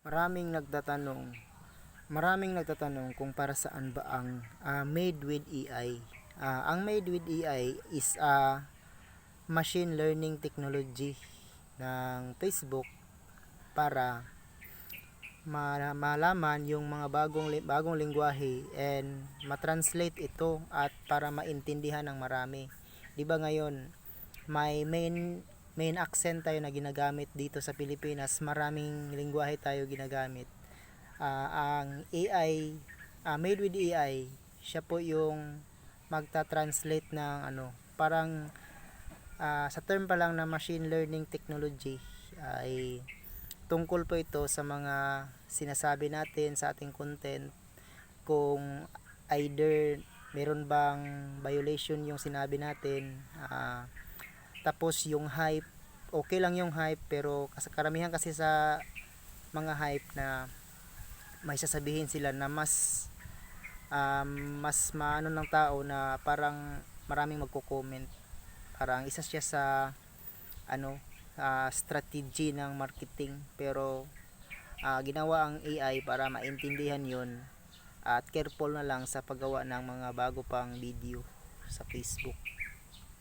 Maraming nagtatanong, maraming nagtatanong kung para saan ba ang Made with AI. Ang Made with AI is a machine learning technology ng Facebook para malaman yung mga bagong lengguwahe and matranslate ito at para maintindihan ng marami. 'Di ba ngayon may main accent tayo na ginagamit dito sa Pilipinas, maraming lengguwahe tayo ginagamit. Ang AI, Made with AI, siya po yung magta-translate ng parang sa term pa lang na machine learning technology ay tungkol po ito sa mga sinasabi natin sa ating content, kung either meron bang violation yung sinabi natin, tapos yung hype, okay lang yung hype, pero karamihan kasi sa mga hype na may sasabihin sila na mas maano ng tao, na parang maraming magko-comment. Parang isa siya sa strategy ng marketing, pero ginawa ang AI para maintindihan yon, at careful na lang sa paggawa ng mga bago pang video sa Facebook.